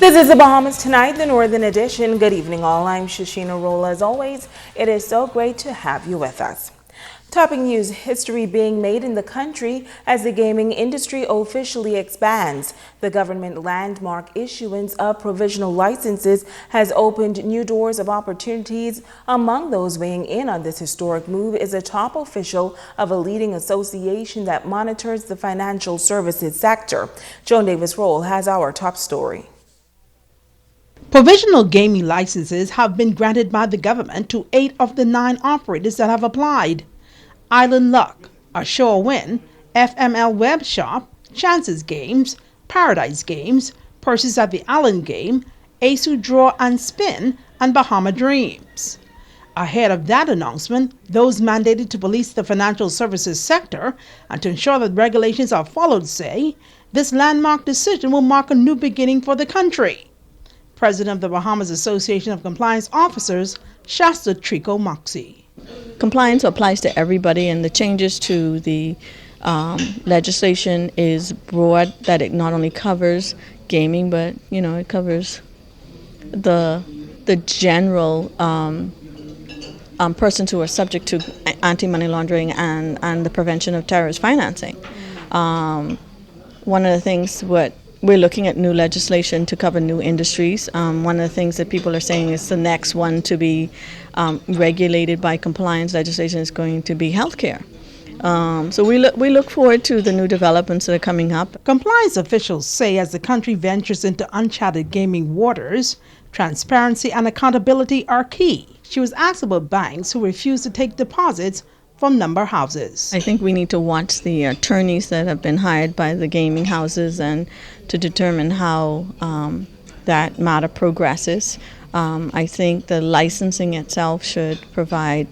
This is the Bahamas Tonight, the Northern Edition. Good evening, all. I'm Shashina Roll. As always, it is so great to have you with us. Topping news, history being made in the country as the gaming industry officially expands. The government landmark issuance of provisional licenses has opened new doors of opportunities. Among those weighing in on this historic move is a top official of a leading association that monitors the financial services sector. Joan Davis-Roll has our top story. Provisional gaming licenses have been granted by the government to 8 of the 9 operators that have applied. Island Luck, Ashore Win, FML Web Shop, Chances Games, Paradise Games, Purses at the Island Game, Asu Draw and Spin, and Bahama Dreams. Ahead of that announcement, those mandated to police the financial services sector and to ensure that regulations are followed say this landmark decision will mark a new beginning for the country. President of the Bahamas Association of Compliance Officers, Shasta Trico Moxie. Compliance applies to everybody, and the changes to the legislation is broad, that it not only covers gaming, but it covers the general persons who are subject to anti-money laundering and the prevention of terrorist financing. One of the things we're looking at new legislation to cover new industries. One of the things that people are saying is the next one to be regulated by compliance legislation is going to be healthcare. So we look forward to the new developments that are coming up. Compliance officials say as the country ventures into uncharted gaming waters, transparency and accountability are key. She was asked about banks who refuse to take deposits from number houses. I think we need to watch the attorneys that have been hired by the gaming houses and to determine how that matter progresses. I think the licensing itself should provide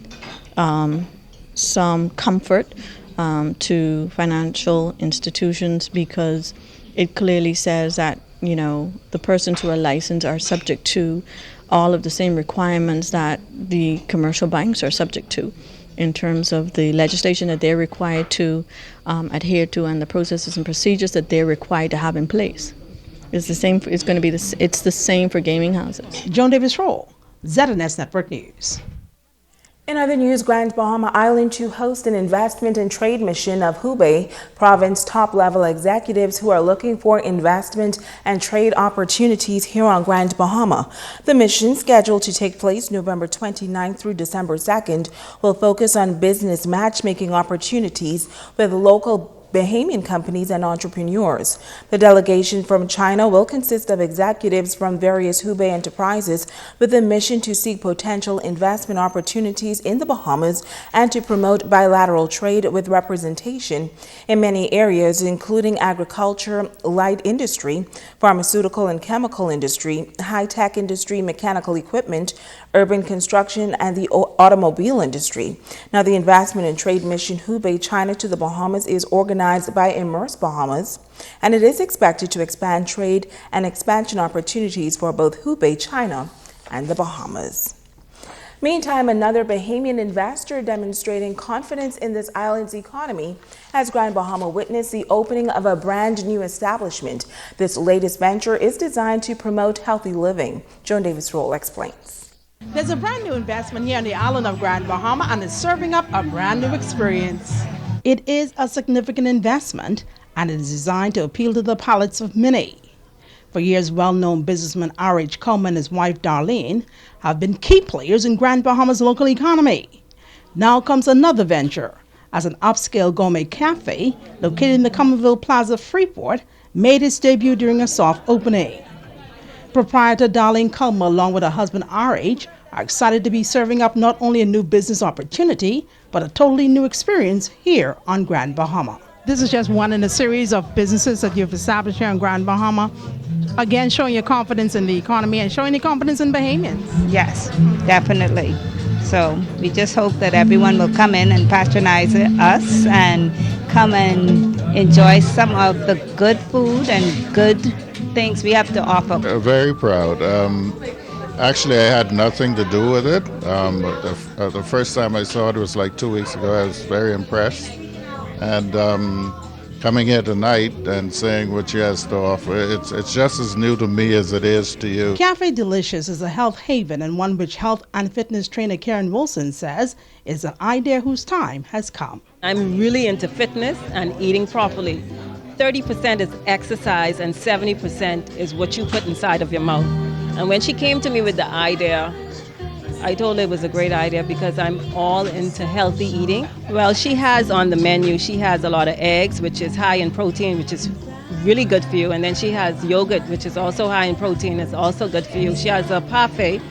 some comfort to financial institutions, because it clearly says that the persons who are licensed are subject to all of the same requirements that the commercial banks are subject to, in terms of the legislation that they're required to adhere to and the processes and procedures that they're required to have in place. It's the same. It's going to be it's the same for gaming houses. Joan Davis-Roll, ZNS Network News. In other news, Grand Bahama Island to host an investment and trade mission of Hubei province top-level executives who are looking for investment and trade opportunities here on Grand Bahama. The mission, scheduled to take place November 29th through December 2nd, will focus on business matchmaking opportunities with local Bahamian companies and entrepreneurs. The delegation from China will consist of executives from various Hubei enterprises with a mission to seek potential investment opportunities in the Bahamas and to promote bilateral trade with representation in many areas, including agriculture, light industry, pharmaceutical and chemical industry, high-tech industry, mechanical equipment, urban construction, and the automobile industry. Now, the investment and trade mission Hubei China to the Bahamas is organized by Immerse Bahamas, and it is expected to expand trade and expansion opportunities for both Hubei China and the Bahamas. Meantime, another Bahamian investor demonstrating confidence in this island's economy as Grand Bahama witnessed the opening of a brand new establishment. This latest venture is designed to promote healthy living. Joan Davis-Roll explains. There's a brand new investment here on the island of Grand Bahama, and it's serving up a brand new experience. It is a significant investment, and it is designed to appeal to the palates of many. For years, well-known businessman R.H. Coleman and his wife Darlene have been key players in Grand Bahama's local economy. Now comes another venture, as an upscale gourmet cafe located in the Commonwealth Plaza, Freeport, made its debut during a soft opening. Proprietor Darlene Coleman, along with her husband R.H., are excited to be serving up not only a new business opportunity, but a totally new experience here on Grand Bahama. This is just one in a series of businesses that you've established here on Grand Bahama. Again, showing your confidence in the economy and showing your confidence in Bahamians. Yes, definitely. So we just hope that everyone will come in and patronize us and come and enjoy some of the good food and good things we have to offer. Very proud. Actually, I had nothing to do with it. But the first time I saw it was like 2 weeks ago. I was very impressed. And coming here tonight and saying what she has to offer. It's just as new to me as it is to you. Cafe Delicious is a health haven and one which health and fitness trainer Karen Wilson says is an idea whose time has come. I'm really into fitness and eating properly. 30% is exercise and 70% is what you put inside of your mouth. And when she came to me with the idea, I told her it was a great idea because I'm all into healthy eating. Well, she has on the menu, she has a lot of eggs, which is high in protein, which is really good for you. And then she has yogurt, which is also high in protein, it's also good for you. She has a parfait.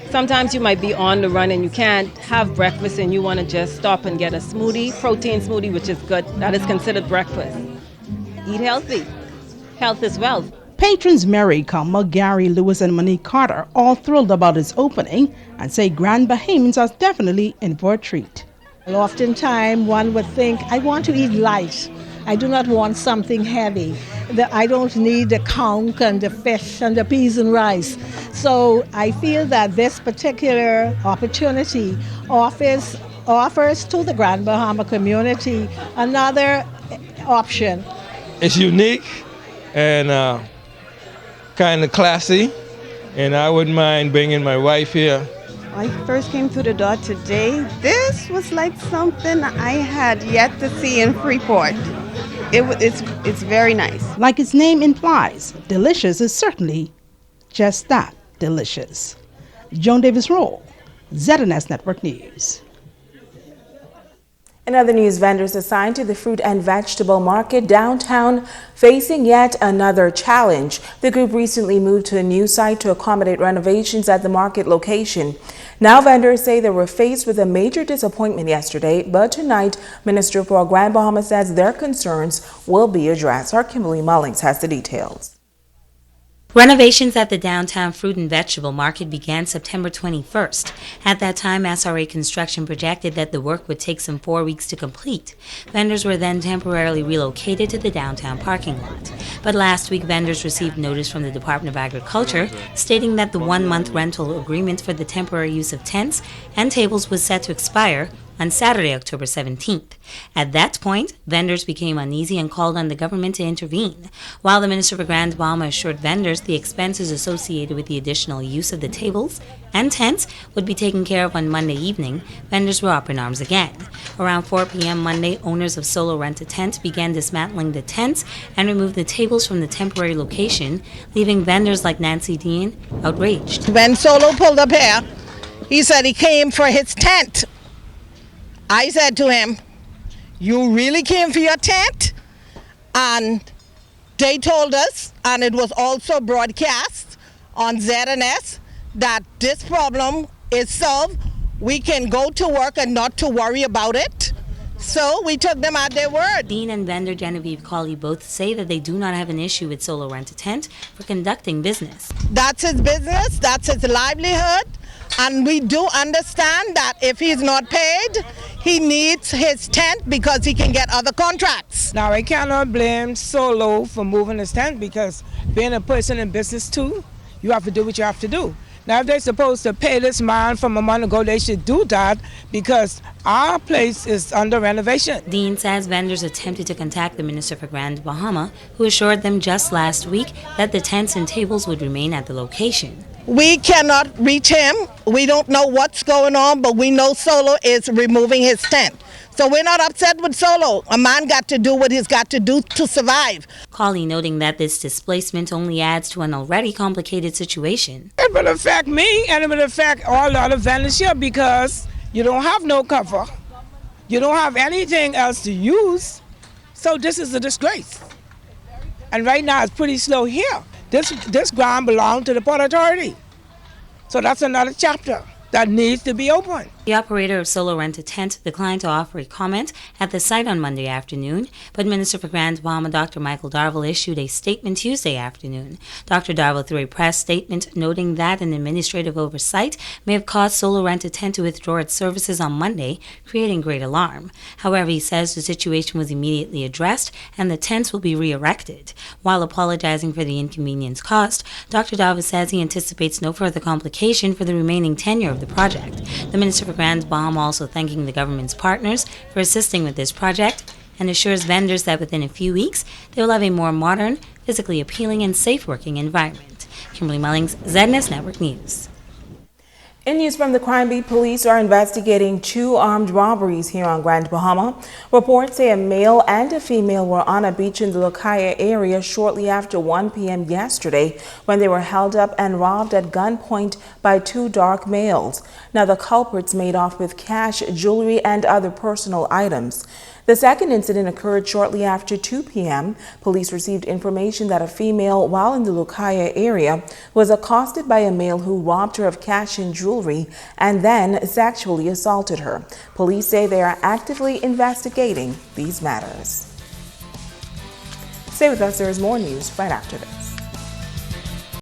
Sometimes you might be on the run and you can't have breakfast and you want to just stop and get a smoothie, protein smoothie, which is good. That is considered breakfast. Eat healthy. Health is wealth. Patrons Mary Comer, Gary Lewis, and Monique Carter all thrilled about its opening and say Grand Bahamians are definitely in for a treat. Oftentimes one would think, I want to eat light. I do not want something heavy. I don't need the conch and the fish and the peas and rice. So I feel that this particular opportunity offers to the Grand Bahama community another option. It's unique and kind of classy, and I wouldn't mind bringing my wife here. I first came through the door today. This was like something I had yet to see in Freeport. It's very nice. Like its name implies, delicious is certainly just that, delicious. Joan Davis Roll, ZNS Network News. In other news, vendors assigned to the fruit and vegetable market downtown facing yet another challenge. The group recently moved to a new site to accommodate renovations at the market location. Now vendors say they were faced with a major disappointment yesterday, but tonight Minister for Grand Bahama says their concerns will be addressed. Our Kimberly Mullings has the details. Renovations at the downtown fruit and vegetable market began September 21st. At that time, SRA Construction projected that the work would take some 4 weeks to complete. Vendors were then temporarily relocated to the downtown parking lot. But last week, vendors received notice from the Department of Agriculture stating that the 1-month rental agreement for the temporary use of tents and tables was set to expire on Saturday, October 17th. At that point, vendors became uneasy and called on the government to intervene. While the Minister for Grand Bahama assured vendors the expenses associated with the additional use of the tables and tents would be taken care of on Monday evening, vendors were up in arms again. Around 4 p.m. Monday, owners of Solo Rent a Tent began dismantling the tents and removed the tables from the temporary location, leaving vendors like Nancy Dean outraged. When Solo pulled up here, he said he came for his tent. I said to him, you really came for your tent? And they told us, and it was also broadcast on ZNS, that this problem is solved. We can go to work and not to worry about it. So we took them at their word. Dean and vendor Genevieve Colley both say that they do not have an issue with Solo Rent a Tent for conducting business. That's his business, that's his livelihood. And we do understand that if he's not paid, he needs his tent because he can get other contracts. Now, I cannot blame Solo for moving his tent because being a person in business too, you have to do what you have to do. Now, if they're supposed to pay this man from a month ago, they should do that because our place is under renovation. Dean says vendors attempted to contact the Minister for Grand Bahama, who assured them just last week that the tents and tables would remain at the location. We cannot reach him. We don't know what's going on, but we know Solo is removing his tent. So we're not upset with Solo. A man got to do what he's got to do to survive. Colley noting that this displacement only adds to an already complicated situation. It will affect me and it will affect all the other vendors here because you don't have no cover. You don't have anything else to use. So this is a disgrace. And right now it's pretty slow here. This ground belongs to the Port Authority. So that's another chapter that needs to be open. The operator of Solo Rent a Tent declined to offer a comment at the site on Monday afternoon, but Minister for Grand Bahama Dr. Michael Darville issued a statement Tuesday afternoon. Dr. Darville threw a press statement noting that an administrative oversight may have caused Solo Rent a Tent to withdraw its services on Monday, creating great alarm. However, he says the situation was immediately addressed and the tents will be re-erected. While apologizing for the inconvenience caused, Dr. Darville says he anticipates no further complication for the remaining tenure of the project. The Minister for Grand Bahama also thanking the government's partners for assisting with this project and assures vendors that within a few weeks they will have a more modern, physically appealing, and safe working environment. Kimberly Mullings, ZNS Network News. In news from the Crime Beat, police are investigating 2 armed robberies here on Grand Bahama. Reports say a male and a female were on a beach in the Lucaya area shortly after 1 p.m. yesterday when they were held up and robbed at gunpoint by 2 dark males. Now, the culprits made off with cash, jewelry, and other personal items. The second incident occurred shortly after 2 p.m. Police received information that a female, while in the Lucaya area, was accosted by a male who robbed her of cash and jewelry and then sexually assaulted her. Police say they are actively investigating these matters. Stay with us, there is more news right after this.